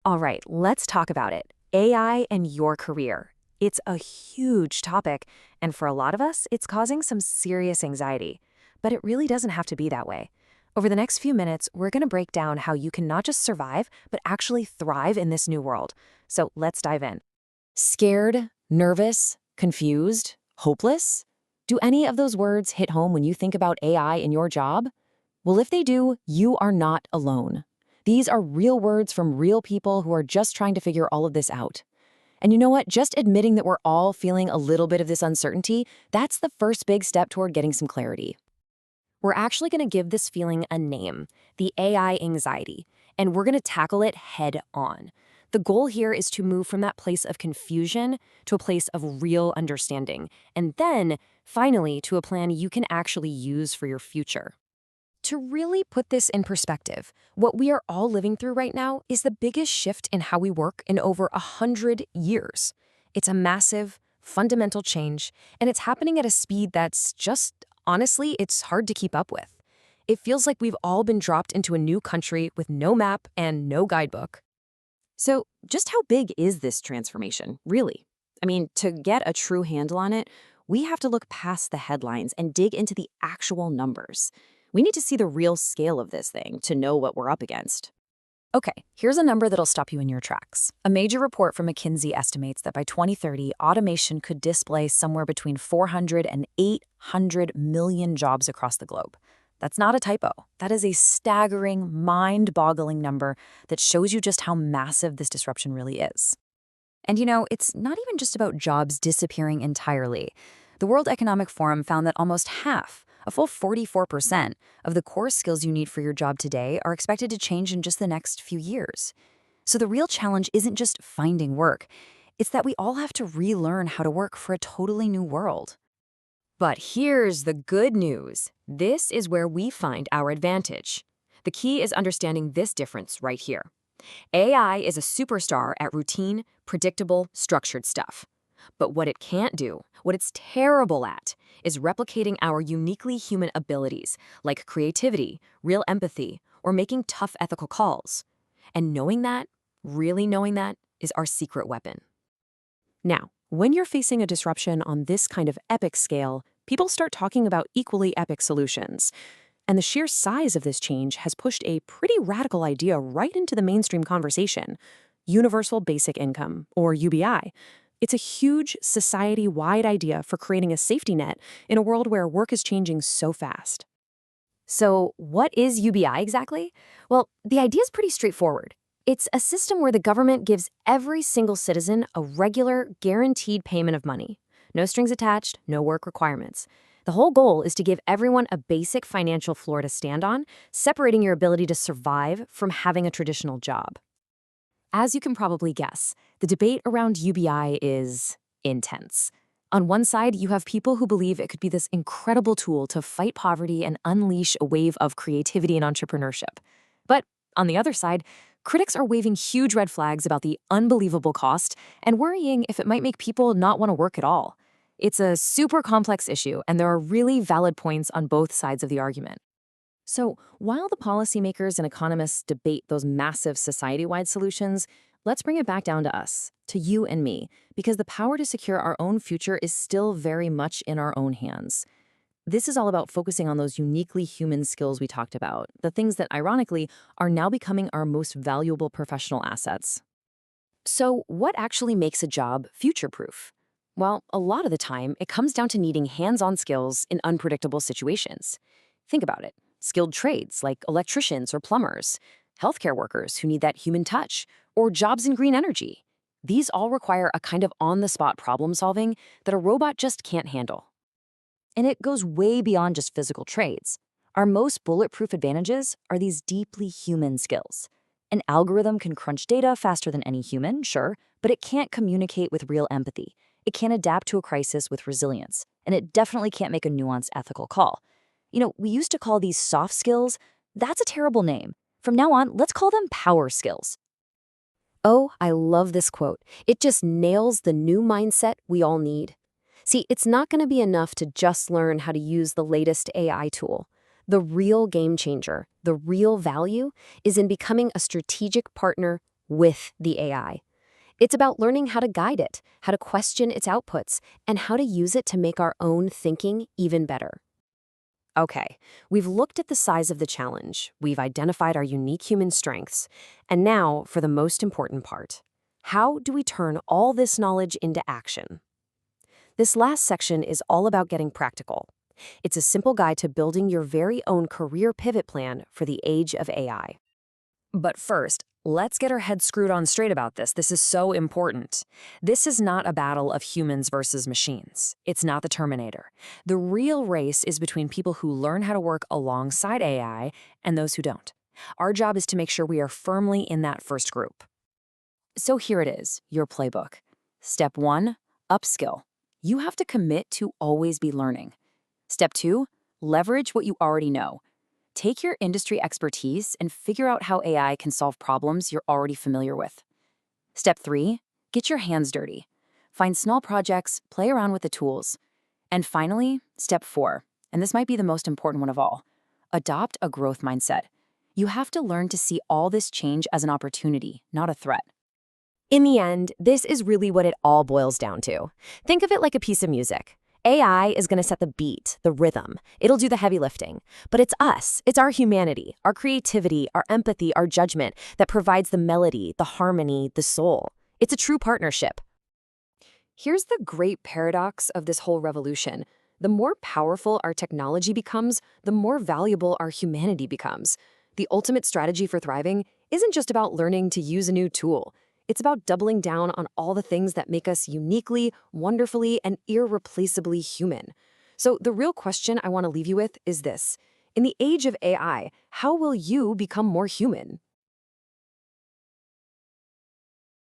All right, let's talk about it. AI and your career. It's a huge topic, and for a lot of us, it's causing some serious anxiety. But it really doesn't have to be that way. Over the next few minutes, we're going to break down how you can not just survive, but actually thrive in this new world. So let's dive in. Scared, nervous, confused, hopeless? Do any of those words hit home when you think about AI in your job? Well, if they do, you are not alone. These are real words from real people who are just trying to figure all of this out. And you know what? Just admitting that we're all feeling a little bit of this uncertainty, that's the first big step toward getting some clarity. We're actually going to give this feeling a name, the AI anxiety, and we're going to tackle it head on. The goal here is to move from that place of confusion to a place of real understanding, and then, finally, to a plan you can actually use for your future. To really put this in perspective, what we are all living through right now is the biggest shift in how we work in over 100 years. It's a massive, fundamental change, and it's happening at a speed that's just, honestly, it's hard to keep up with. It feels like we've all been dropped into a new country with no map and no guidebook. So, just how big is this transformation, really? I mean, to get a true handle on it, we have to look past the headlines and dig into the actual numbers. We need to see the real scale of this thing to know what we're up against. Okay, here's a number that'll stop you in your tracks. A major report from McKinsey estimates that by 2030, automation could displace somewhere between 400 and 800 million jobs across the globe. That's not a typo. That is a staggering, mind-boggling number that shows you just how massive this disruption really is. And it's not even just about jobs disappearing entirely. The World Economic Forum found that almost half, a full 44%, of the core skills you need for your job today are expected to change in just the next few years. So the real challenge isn't just finding work. It's that we all have to relearn how to work for a totally new world. But here's the good news. This is where we find our advantage. The key is understanding this difference right here. AI is a superstar at routine, predictable, structured stuff. But what it can't do, what it's terrible at, is replicating our uniquely human abilities, like creativity, real empathy, or making tough ethical calls. And knowing that, really knowing that, is our secret weapon. Now, when you're facing a disruption on this kind of epic scale, people start talking about equally epic solutions. And the sheer size of this change has pushed a pretty radical idea right into the mainstream conversation: universal basic income, or UBI. It's a huge society-wide idea for creating a safety net in a world where work is changing so fast. So, what is UBI exactly? Well, the idea is pretty straightforward. It's a system where the government gives every single citizen a regular, guaranteed payment of money. No strings attached, no work requirements. The whole goal is to give everyone a basic financial floor to stand on, separating your ability to survive from having a traditional job. As you can probably guess, the debate around UBI is intense. On one side, you have people who believe it could be this incredible tool to fight poverty and unleash a wave of creativity and entrepreneurship. But on the other side, critics are waving huge red flags about the unbelievable cost and worrying if it might make people not want to work at all. It's a super complex issue, and there are really valid points on both sides of the argument. So, while the policymakers and economists debate those massive society-wide solutions, let's bring it back down to us, to you and me, because the power to secure our own future is still very much in our own hands. This is all about focusing on those uniquely human skills we talked about, the things that, ironically, are now becoming our most valuable professional assets. So, what actually makes a job future-proof? Well, a lot of the time, it comes down to needing hands-on skills in unpredictable situations. Think about it. Skilled trades like electricians or plumbers, healthcare workers who need that human touch, or jobs in green energy. These all require a kind of on-the-spot problem-solving that a robot just can't handle. And it goes way beyond just physical trades. Our most bulletproof advantages are these deeply human skills. An algorithm can crunch data faster than any human, sure, but it can't communicate with real empathy. It can't adapt to a crisis with resilience, and it definitely can't make a nuanced ethical call. We used to call these soft skills. That's a terrible name. From now on, let's call them power skills. Oh, I love this quote. It just nails the new mindset we all need. See, it's not going to be enough to just learn how to use the latest AI tool. The real game changer, the real value, is in becoming a strategic partner with the AI. It's about learning how to guide it, how to question its outputs, and how to use it to make our own thinking even better. Okay, we've looked at the size of the challenge, we've identified our unique human strengths, and now for the most important part. How do we turn all this knowledge into action? This last section is all about getting practical. It's a simple guide to building your very own career pivot plan for the age of AI. But first, let's get our heads screwed on straight about this. This is so important. This is not a battle of humans versus machines. It's not the Terminator. The real race is between people who learn how to work alongside AI and those who don't. Our job is to make sure we are firmly in that first group. So here it is, your playbook. Step 1, upskill. You have to commit to always be learning. Step 2, leverage what you already know. Take your industry expertise and figure out how AI can solve problems you're already familiar with. Step 3, get your hands dirty. Find small projects, play around with the tools. And finally, step 4, and this might be the most important one of all, adopt a growth mindset. You have to learn to see all this change as an opportunity, not a threat. In the end, this is really what it all boils down to. Think of it like a piece of music. AI is going to set the beat, the rhythm. It'll do the heavy lifting. But it's us. It's our humanity, our creativity, our empathy, our judgment that provides the melody, the harmony, the soul. It's a true partnership. Here's the great paradox of this whole revolution. The more powerful our technology becomes, the more valuable our humanity becomes. The ultimate strategy for thriving isn't just about learning to use a new tool. It's about doubling down on all the things that make us uniquely, wonderfully, and irreplaceably human. So the real question I want to leave you with is this. In the age of AI, how will you become more human?